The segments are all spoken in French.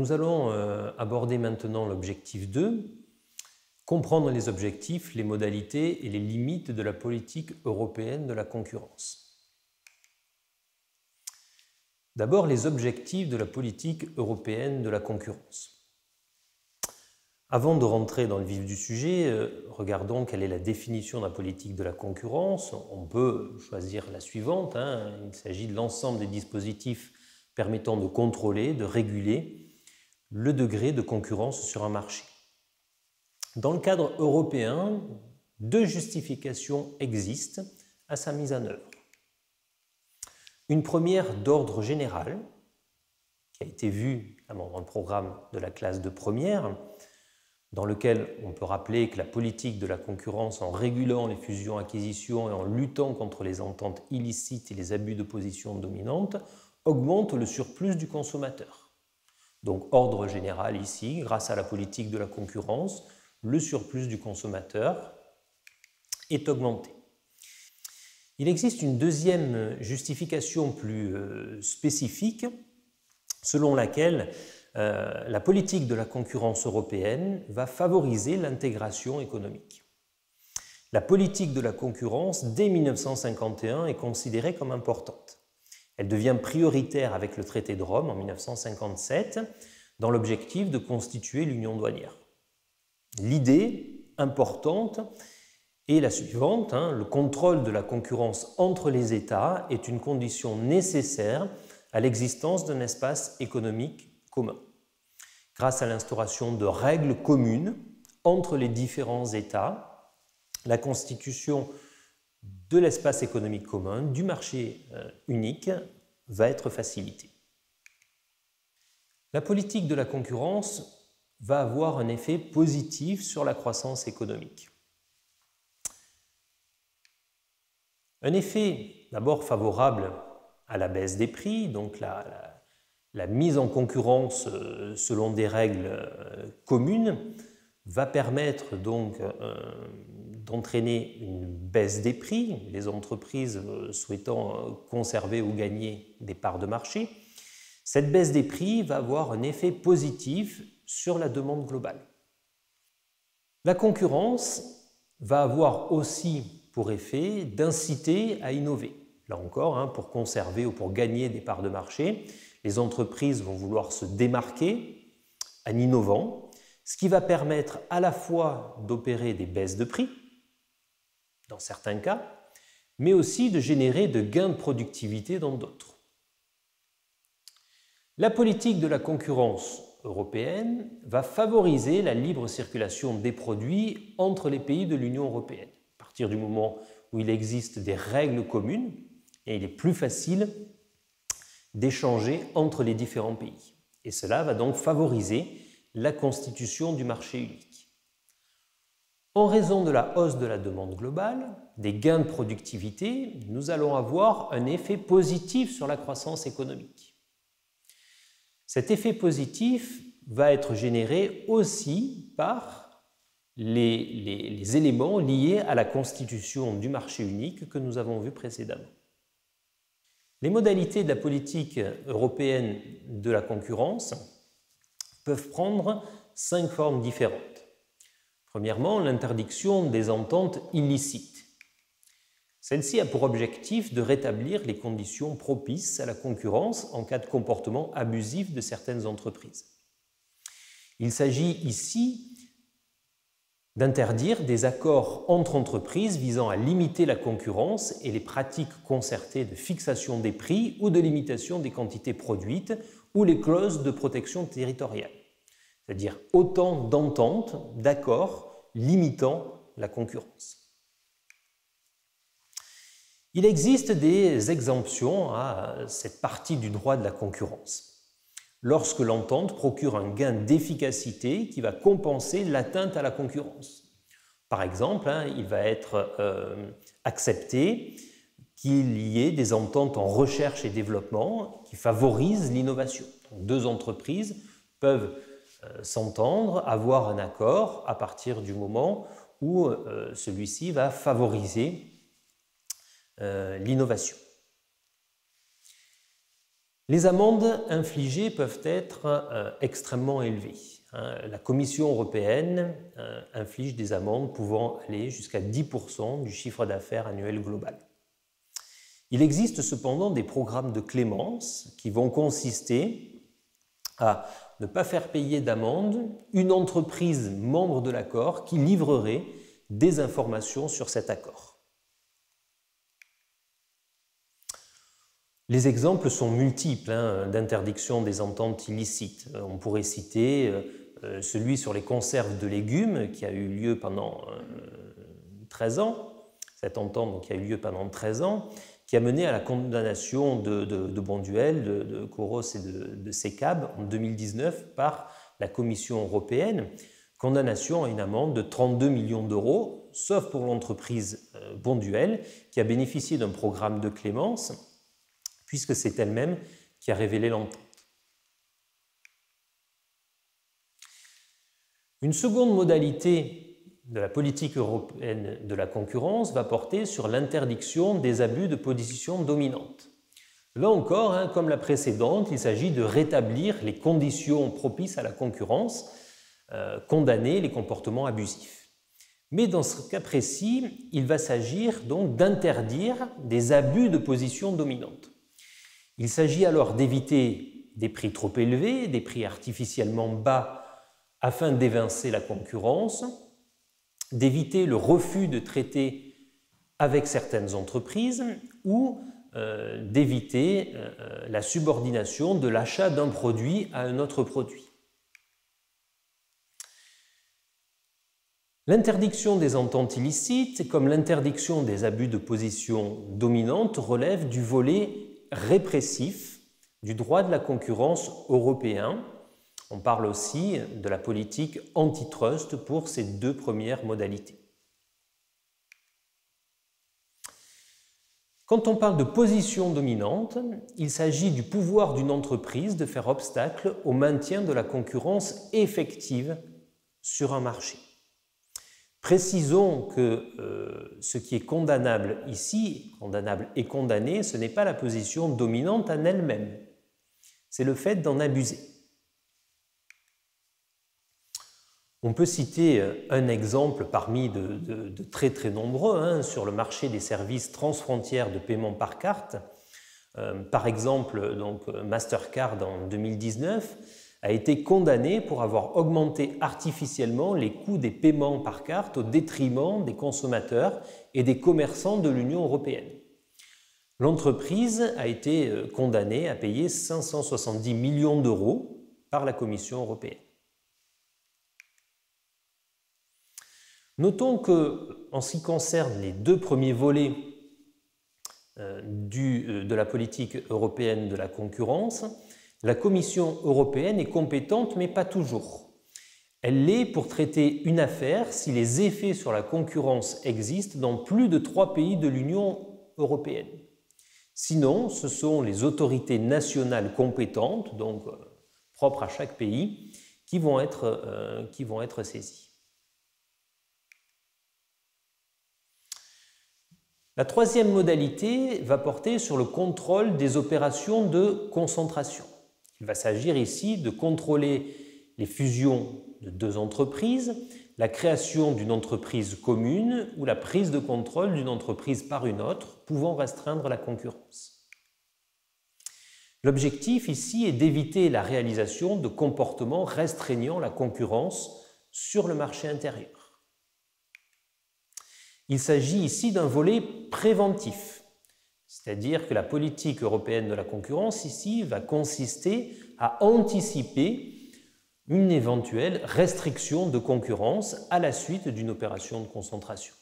nous allons aborder maintenant l'objectif 2, comprendre les objectifs, les modalités et les limites de la politique européenne de la concurrence. D'abord, les objectifs de la politique européenne de la concurrence. Avant de rentrer dans le vif du sujet, regardons quelle est la définition de la politique de la concurrence. On peut choisir la suivante, il s'agit de l'ensemble des dispositifs permettant de contrôler, de réguler le degré de concurrence sur un marché. Dans le cadre européen, deux justifications existent à sa mise en œuvre. Une première d'ordre général, qui a été vue dans le programme de la classe de première, dans lequel on peut rappeler que la politique de la concurrence, en régulant les fusions-acquisitions et en luttant contre les ententes illicites et les abus de position dominante, augmente le surplus du consommateur. Donc, ordre général ici, grâce à la politique de la concurrence, le surplus du consommateur est augmenté. Il existe une deuxième justification plus spécifique, selon laquelle la politique de la concurrence européenne va favoriser l'intégration économique. La politique de la concurrence, dès 1951, est considérée comme importante. Elle devient prioritaire avec le traité de Rome en 1957, dans l'objectif de constituer l'union douanière. L'idée importante est la suivante, le contrôle de la concurrence entre les États est une condition nécessaire à l'existence d'un espace économique commun. Grâce à l'instauration de règles communes entre les différents États, la constitution de l'espace économique commun, du marché unique, va être facilitée. La politique de la concurrence va avoir un effet positif sur la croissance économique. Un effet d'abord favorable à la baisse des prix, donc la mise en concurrence selon des règles communes, va permettre donc d'entraîner une baisse des prix, les entreprises souhaitant conserver ou gagner des parts de marché. Cette baisse des prix va avoir un effet positif sur la demande globale. La concurrence va avoir aussi pour effet d'inciter à innover. Là encore, pour conserver ou pour gagner des parts de marché, les entreprises vont vouloir se démarquer en innovant, ce qui va permettre à la fois d'opérer des baisses de prix, dans certains cas, mais aussi de générer de gains de productivité dans d'autres. La politique de la concurrence européenne va favoriser la libre circulation des produits entre les pays de l'Union européenne. À partir du moment où il existe des règles communes, et il est plus facile d'échanger entre les différents pays. Et cela va donc favoriser la constitution du marché unique. En raison de la hausse de la demande globale, des gains de productivité, nous allons avoir un effet positif sur la croissance économique. Cet effet positif va être généré aussi par les éléments liés à la constitution du marché unique que nous avons vu précédemment. Les modalités de la politique européenne de la concurrence peuvent prendre 5 formes différentes. Premièrement, l'interdiction des ententes illicites. Celle-ci a pour objectif de rétablir les conditions propices à la concurrence en cas de comportement abusif de certaines entreprises. Il s'agit ici d'interdire des accords entre entreprises visant à limiter la concurrence et les pratiques concertées de fixation des prix ou de limitation des quantités produites ou les clauses de protection territoriale, c'est-à-dire autant d'ententes, d'accords limitant la concurrence. Il existe des exemptions à cette partie du droit de la concurrence. Lorsque l'entente procure un gain d'efficacité qui va compenser l'atteinte à la concurrence. Par exemple, il va être accepté qu'il y ait des ententes en recherche et développement qui favorisent l'innovation. Deux entreprises peuvent s'entendre, avoir un accord à partir du moment où celui-ci va favoriser l'innovation. Les amendes infligées peuvent être extrêmement élevées. La Commission européenne inflige des amendes pouvant aller jusqu'à 10% du chiffre d'affaires annuel global. Il existe cependant des programmes de clémence qui vont consister à ne pas faire payer d'amende une entreprise membre de l'accord qui livrerait des informations sur cet accord. Les exemples sont multiples d'interdiction des ententes illicites. On pourrait citer celui sur les conserves de légumes qui a eu lieu pendant 13 ans, cette entente donc, qui a eu lieu pendant 13 ans, qui a mené à la condamnation de Bonduelle, de Coros et de Secab en 2019 par la Commission européenne, condamnation à une amende de 32 millions d'euros, sauf pour l'entreprise Bonduelle, qui a bénéficié d'un programme de clémence, puisque c'est elle-même qui a révélé l'entente. Une seconde modalité de la politique européenne de la concurrence va porter sur l'interdiction des abus de position dominante. Là encore, comme la précédente, il s'agit de rétablir les conditions propices à la concurrence, condamner les comportements abusifs. Mais dans ce cas précis, il va s'agir donc d'interdire des abus de position dominante. Il s'agit alors d'éviter des prix trop élevés, des prix artificiellement bas afin d'évincer la concurrence, d'éviter le refus de traiter avec certaines entreprises ou d'éviter la subordination de l'achat d'un produit à un autre produit. L'interdiction des ententes illicites, comme l'interdiction des abus de position dominante, relève du volet répressif du droit de la concurrence européen. On parle aussi de la politique antitrust pour ces deux premières modalités. Quand on parle de position dominante, il s'agit du pouvoir d'une entreprise de faire obstacle au maintien de la concurrence effective sur un marché. Précisons que ce qui est condamnable ici, condamnable et condamné, ce n'est pas la position dominante en elle-même, c'est le fait d'en abuser. On peut citer un exemple parmi de très très nombreux sur le marché des services transfrontières de paiement par carte. Par exemple, donc, Mastercard en 2019 a été condamné pour avoir augmenté artificiellement les coûts des paiements par carte au détriment des consommateurs et des commerçants de l'Union européenne. L'entreprise a été condamnée à payer 570 millions d'euros par la Commission européenne. Notons qu'en ce qui concerne les deux premiers volets de la politique européenne de la concurrence, la Commission européenne est compétente, mais pas toujours. Elle l'est pour traiter une affaire si les effets sur la concurrence existent dans plus de 3 pays de l'Union européenne. Sinon, ce sont les autorités nationales compétentes, donc propres à chaque pays, qui vont être saisies. La troisième modalité va porter sur le contrôle des opérations de concentration. Il va s'agir ici de contrôler les fusions de deux entreprises, la création d'une entreprise commune ou la prise de contrôle d'une entreprise par une autre, pouvant restreindre la concurrence. L'objectif ici est d'éviter la réalisation de comportements restreignant la concurrence sur le marché intérieur. Il s'agit ici d'un volet préventif, c'est-à-dire que la politique européenne de la concurrence ici va consister à anticiper une éventuelle restriction de concurrence à la suite d'une opération de concentration.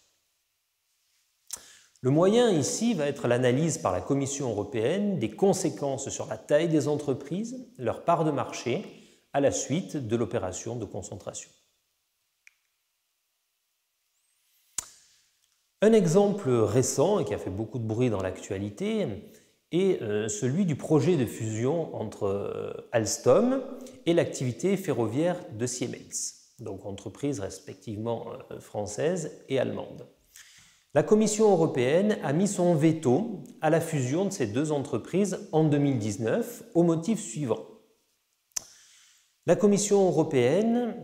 Le moyen ici va être l'analyse par la Commission européenne des conséquences sur la taille des entreprises, leur part de marché, à la suite de l'opération de concentration. Un exemple récent et qui a fait beaucoup de bruit dans l'actualité est celui du projet de fusion entre Alstom et l'activité ferroviaire de Siemens, donc entreprises respectivement françaises et allemandes. La Commission européenne a mis son veto à la fusion de ces deux entreprises en 2019 au motif suivant. La Commission européenne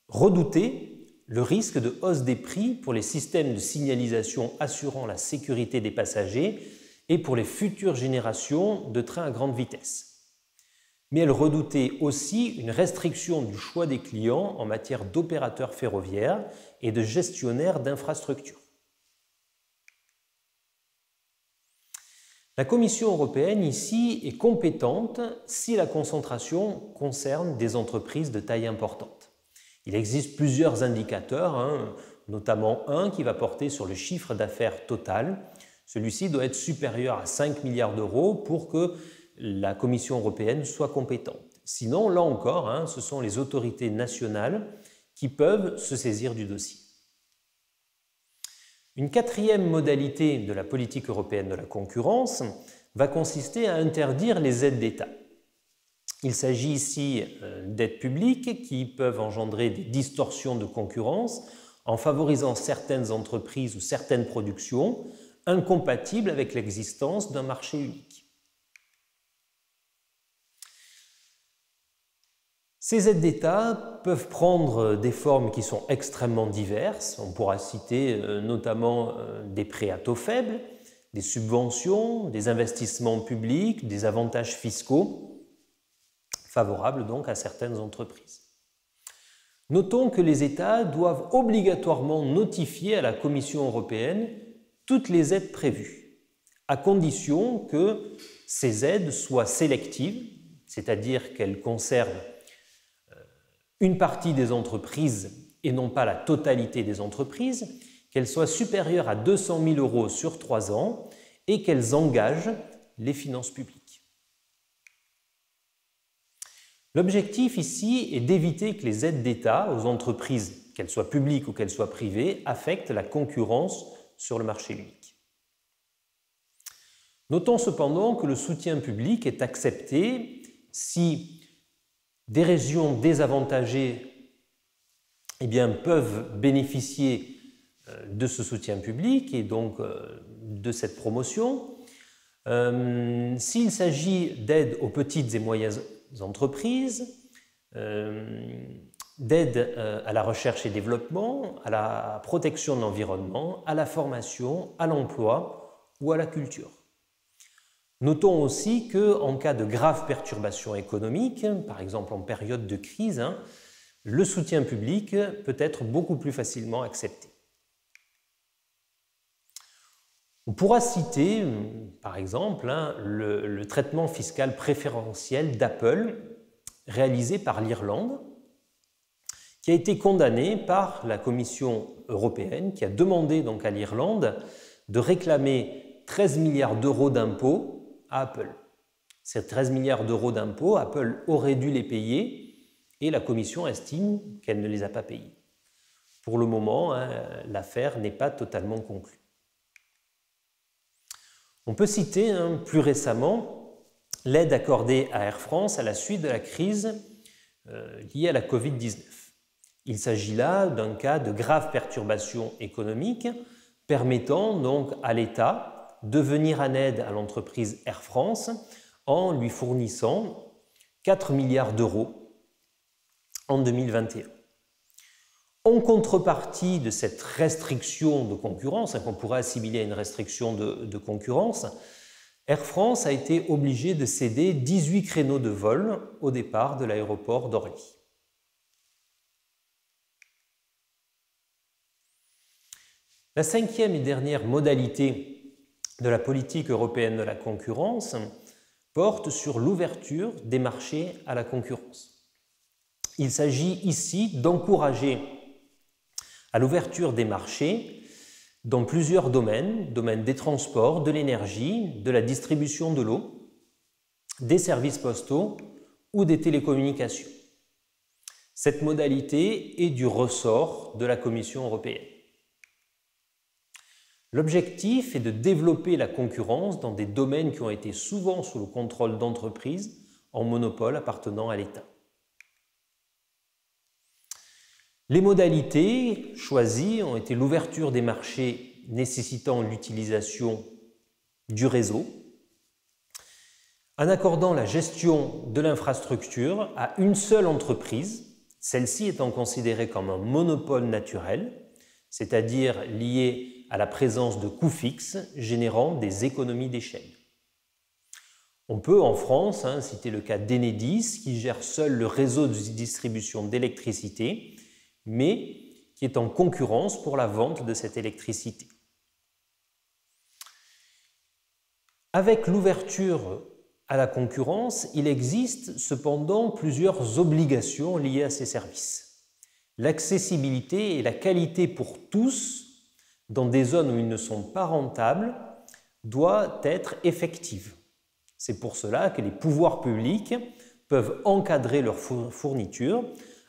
redoutait le risque de hausse des prix pour les systèmes de signalisation assurant la sécurité des passagers et pour les futures générations de trains à grande vitesse. Mais elle redoutait aussi une restriction du choix des clients en matière d'opérateurs ferroviaires et de gestionnaires d'infrastructures. La Commission européenne ici est compétente si la concentration concerne des entreprises de taille importante. Il existe plusieurs indicateurs, notamment un qui va porter sur le chiffre d'affaires total. Celui-ci doit être supérieur à 5 milliards d'euros pour que la Commission européenne soit compétente. Sinon, là encore, ce sont les autorités nationales qui peuvent se saisir du dossier. Une quatrième modalité de la politique européenne de la concurrence va consister à interdire les aides d'État. Il s'agit ici d'aides publiques qui peuvent engendrer des distorsions de concurrence en favorisant certaines entreprises ou certaines productions incompatibles avec l'existence d'un marché unique. Ces aides d'État peuvent prendre des formes qui sont extrêmement diverses. On pourra citer notamment des prêts à taux faibles, des subventions, des investissements publics, des avantages fiscaux favorables donc à certaines entreprises. Notons que les États doivent obligatoirement notifier à la Commission européenne toutes les aides prévues, à condition que ces aides soient sélectives, c'est-à-dire qu'elles concernent une partie des entreprises et non pas la totalité des entreprises, qu'elles soient supérieures à 200 000 euros sur 3 ans et qu'elles engagent les finances publiques. L'objectif ici est d'éviter que les aides d'État aux entreprises, qu'elles soient publiques ou qu'elles soient privées, affectent la concurrence sur le marché unique. Notons cependant que le soutien public est accepté si des régions désavantagées peuvent bénéficier de ce soutien public et donc de cette promotion. S'il s'agit d'aides aux petites et moyennes entreprises, d'aide à la recherche et développement, à la protection de l'environnement, à la formation, à l'emploi ou à la culture. Notons aussi qu'en cas de graves perturbations économiques, par exemple en période de crise, le soutien public peut être beaucoup plus facilement accepté. On pourra citer, par exemple, le traitement fiscal préférentiel d'Apple réalisé par l'Irlande, qui a été condamné par la Commission européenne, qui a demandé donc à l'Irlande de réclamer 13 milliards d'euros d'impôts à Apple. Ces 13 milliards d'euros d'impôts, Apple aurait dû les payer et la Commission estime qu'elle ne les a pas payés. Pour le moment, l'affaire n'est pas totalement conclue. On peut citer plus récemment l'aide accordée à Air France à la suite de la crise liée à la Covid-19. Il s'agit là d'un cas de grave perturbation économique permettant donc à l'État de venir en aide à l'entreprise Air France en lui fournissant 4 milliards d'euros en 2021. En contrepartie de cette restriction de concurrence, qu'on pourrait assimiler à une restriction de concurrence, Air France a été obligé de céder 18 créneaux de vol au départ de l'aéroport d'Orly. La cinquième et dernière modalité de la politique européenne de la concurrence porte sur l'ouverture des marchés à la concurrence. Il s'agit ici d'encourager à l'ouverture des marchés dans plusieurs domaines des transports, de l'énergie, de la distribution de l'eau, des services postaux ou des télécommunications. Cette modalité est du ressort de la Commission européenne. L'objectif est de développer la concurrence dans des domaines qui ont été souvent sous le contrôle d'entreprises en monopole appartenant à l'État. Les modalités choisies ont été l'ouverture des marchés nécessitant l'utilisation du réseau, en accordant la gestion de l'infrastructure à une seule entreprise, celle-ci étant considérée comme un monopole naturel, c'est-à-dire lié à la présence de coûts fixes générant des économies d'échelle. On peut en France citer le cas d'Enedis qui gère seul le réseau de distribution d'électricité, mais qui est en concurrence pour la vente de cette électricité. Avec l'ouverture à la concurrence, il existe cependant plusieurs obligations liées à ces services. L'accessibilité et la qualité pour tous, dans des zones où ils ne sont pas rentables, doit être effective. C'est pour cela que les pouvoirs publics peuvent encadrer leur fourniture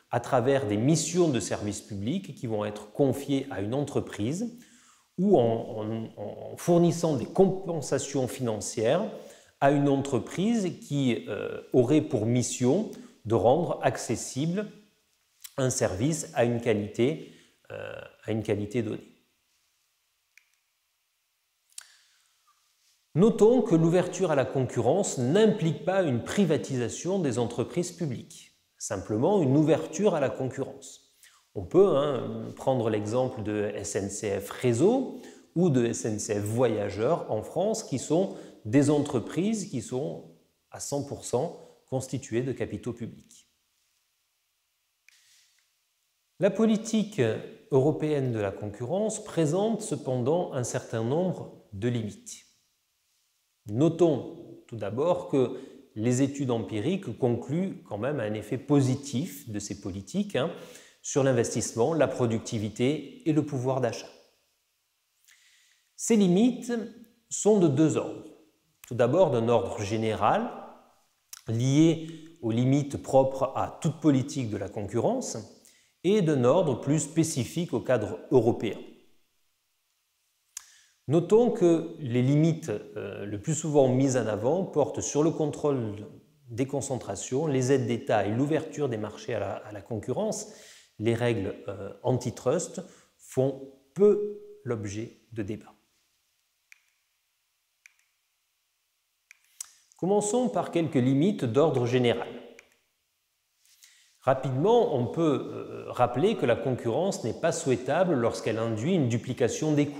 à travers des missions de service public qui vont être confiées à une entreprise ou en fournissant des compensations financières à une entreprise qui aurait pour mission de rendre accessible un service à une qualité donnée. Notons que l'ouverture à la concurrence n'implique pas une privatisation des entreprises publiques, simplement une ouverture à la concurrence. On peut prendre l'exemple de SNCF Réseau ou de SNCF Voyageurs en France, qui sont des entreprises qui sont à 100% constituées de capitaux publics. La politique européenne de la concurrence présente cependant un certain nombre de limites. Notons tout d'abord que les études empiriques concluent quand même à un effet positif de ces politiques sur l'investissement, la productivité et le pouvoir d'achat. Ces limites sont de deux ordres. Tout d'abord d'un ordre général, lié aux limites propres à toute politique de la concurrence, et d'un ordre plus spécifique au cadre européen. Notons que les limites le plus souvent mises en avant portent sur le contrôle des concentrations, les aides d'État et l'ouverture des marchés à la concurrence. Les règles antitrust font peu l'objet de débats. Commençons par quelques limites d'ordre général. Rapidement, on peut rappeler que la concurrence n'est pas souhaitable lorsqu'elle induit une duplication des coûts.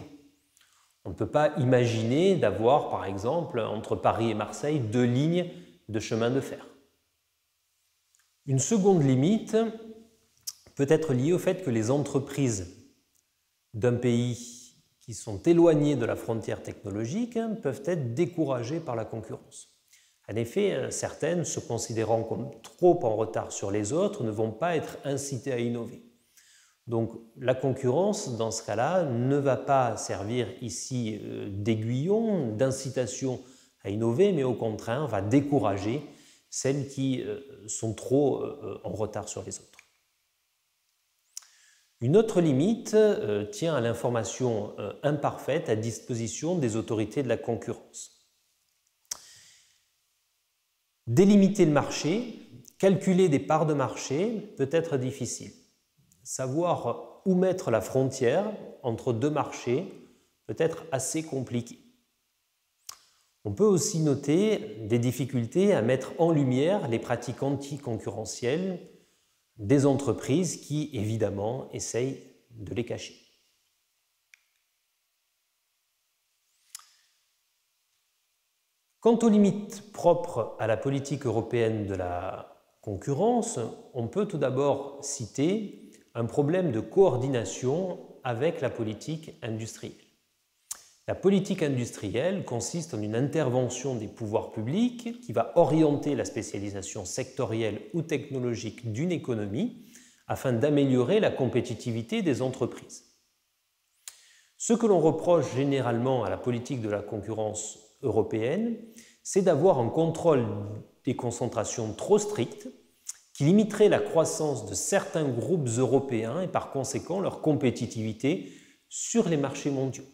On ne peut pas imaginer d'avoir, par exemple, entre Paris et Marseille, 2 lignes de chemin de fer. Une seconde limite peut être liée au fait que les entreprises d'un pays qui sont éloignées de la frontière technologique peuvent être découragées par la concurrence. En effet, certaines, se considérant comme trop en retard sur les autres, ne vont pas être incitées à innover. Donc la concurrence, dans ce cas-là, ne va pas servir ici d'aiguillon, d'incitation à innover, mais au contraire va décourager celles qui sont trop en retard sur les autres. Une autre limite tient à l'information imparfaite à disposition des autorités de la concurrence. Délimiter le marché, calculer des parts de marché peut être difficile. Savoir où mettre la frontière entre deux marchés peut être assez compliqué. On peut aussi noter des difficultés à mettre en lumière les pratiques anticoncurrentielles des entreprises qui, évidemment, essayent de les cacher. Quant aux limites propres à la politique européenne de la concurrence, on peut tout d'abord citer un problème de coordination avec la politique industrielle. La politique industrielle consiste en une intervention des pouvoirs publics qui va orienter la spécialisation sectorielle ou technologique d'une économie afin d'améliorer la compétitivité des entreprises. Ce que l'on reproche généralement à la politique de la concurrence européenne, c'est d'avoir un contrôle des concentrations trop strict qui limiterait la croissance de certains groupes européens et par conséquent leur compétitivité sur les marchés mondiaux.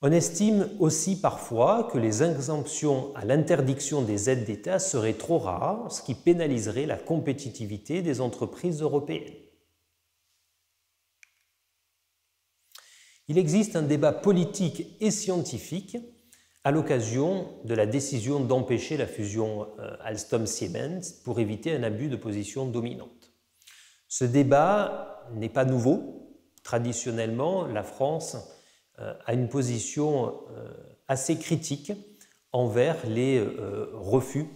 On estime aussi parfois que les exemptions à l'interdiction des aides d'État seraient trop rares, ce qui pénaliserait la compétitivité des entreprises européennes. il existe un débat politique et scientifique à l'occasion de la décision d'empêcher la fusion Alstom-Siemens pour éviter un abus de position dominante. Ce débat n'est pas nouveau. Traditionnellement, la France a une position assez critique envers les refus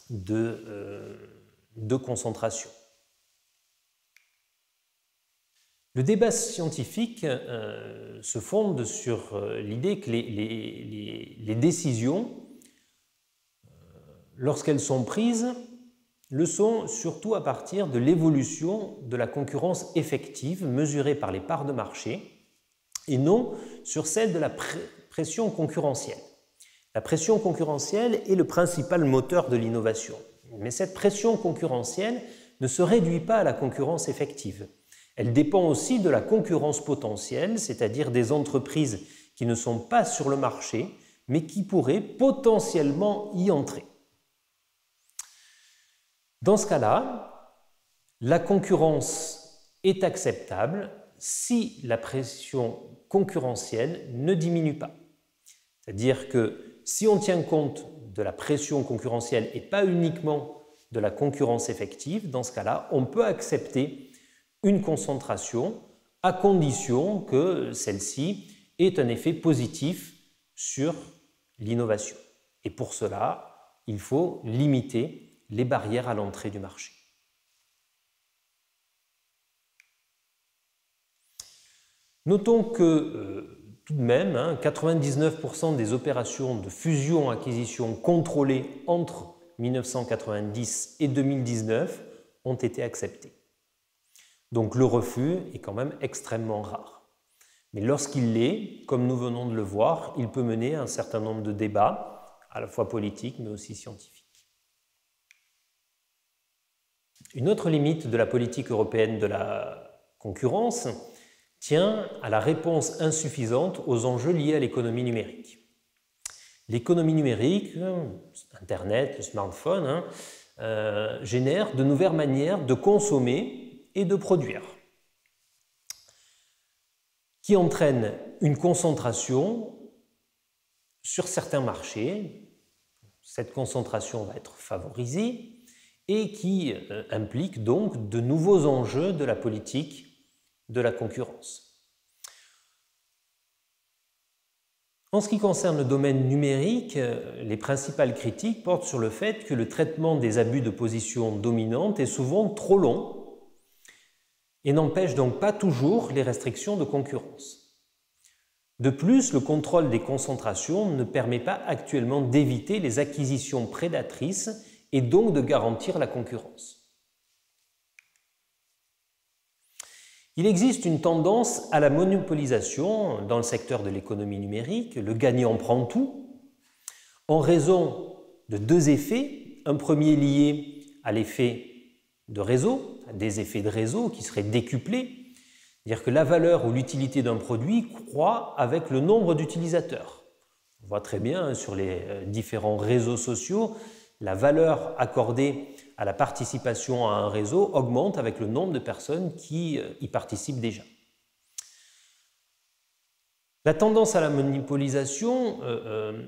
de concentration. Le débat scientifique se fonde sur l'idée que les décisions, lorsqu'elles sont prises, le sont surtout à partir de l'évolution de la concurrence effective mesurée par les parts de marché et non sur celle de la pression concurrentielle. La pression concurrentielle est le principal moteur de l'innovation. Mais cette pression concurrentielle ne se réduit pas à la concurrence effective. Elle dépend aussi de la concurrence potentielle, c'est-à-dire des entreprises qui ne sont pas sur le marché, mais qui pourraient potentiellement y entrer. Dans ce cas-là, la concurrence est acceptable si la pression concurrentielle ne diminue pas. C'est-à-dire que si on tient compte de la pression concurrentielle et pas uniquement de la concurrence effective, dans ce cas-là, on peut accepter une concentration à condition que celle-ci ait un effet positif sur l'innovation. Et pour cela, il faut limiter les barrières à l'entrée du marché. Notons que tout de même, 99% des opérations de fusion-acquisition contrôlées entre 1990 et 2019 ont été acceptées. Donc le refus est quand même extrêmement rare. Mais lorsqu'il l'est, comme nous venons de le voir, il peut mener à un certain nombre de débats, à la fois politiques mais aussi scientifiques. Une autre limite de la politique européenne de la concurrence tient à la réponse insuffisante aux enjeux liés à l'économie numérique. L'économie numérique, Internet, le smartphone, génère de nouvelles manières de consommer et de produire, qui entraînent une concentration sur certains marchés. Cette concentration va être favorisée et qui implique donc de nouveaux enjeux de la politique de la concurrence. En ce qui concerne le domaine numérique, les principales critiques portent sur le fait que le traitement des abus de position dominante est souvent trop long et n'empêche donc pas toujours les restrictions de concurrence. De plus, le contrôle des concentrations ne permet pas actuellement d'éviter les acquisitions prédatrices et donc de garantir la concurrence. Il existe une tendance à la monopolisation dans le secteur de l'économie numérique, le gagnant prend tout, en raison de deux effets. Un premier lié à l'effet de réseau, à des effets de réseau qui seraient décuplés, c'est-à-dire que la valeur ou l'utilité d'un produit croît avec le nombre d'utilisateurs. On voit très bien sur les différents réseaux sociaux, la valeur accordée à la participation à un réseau augmente avec le nombre de personnes qui y participent déjà. La tendance à la monopolisation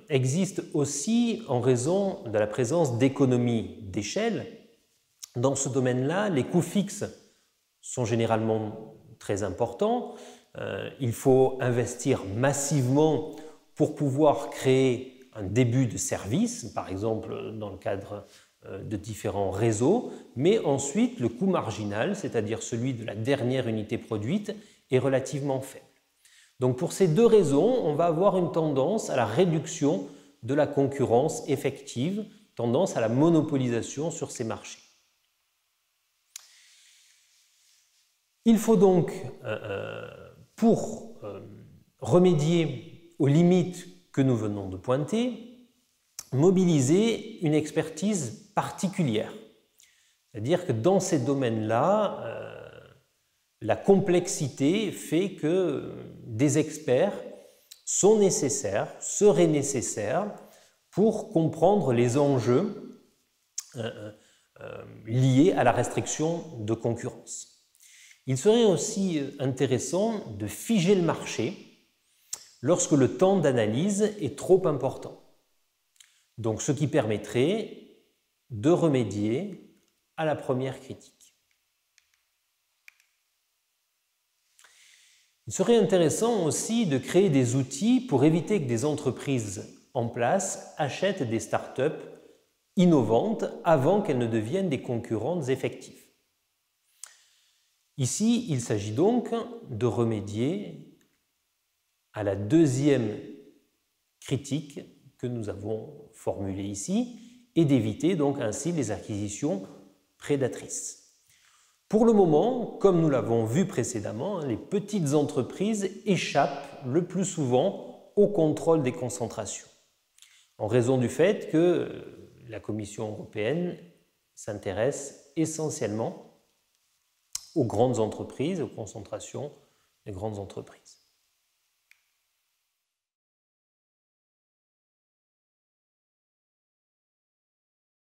existe aussi en raison de la présence d'économies d'échelle. Dans ce domaine-là, les coûts fixes sont généralement très importants. Il faut investir massivement pour pouvoir créer un début de service, par exemple dans le cadre de différents réseaux, mais ensuite le coût marginal, c'est-à-dire celui de la dernière unité produite, est relativement faible. Donc pour ces deux raisons, on va avoir une tendance à la réduction de la concurrence effective, tendance à la monopolisation sur ces marchés. Il faut donc, pour remédier aux limites que nous venons de pointer, mobiliser une expertise particulière. C'est-à-dire que dans ces domaines-là, la complexité fait que des experts sont nécessaires, seraient nécessaires pour comprendre les enjeux liés à la restriction de concurrence. Il serait aussi intéressant de figer le marché lorsque le temps d'analyse est trop important. Donc, ce qui permettrait de remédier à la première critique. Il serait intéressant aussi de créer des outils pour éviter que des entreprises en place achètent des startups innovantes avant qu'elles ne deviennent des concurrentes effectives. Ici, il s'agit donc de remédier à la deuxième critique que nous avons formulée ici et d'éviter donc ainsi les acquisitions prédatrices. Pour le moment, comme nous l'avons vu précédemment, les petites entreprises échappent le plus souvent au contrôle des concentrations, en raison du fait que la Commission européenne s'intéresse essentiellement aux grandes entreprises, aux concentrations des grandes entreprises.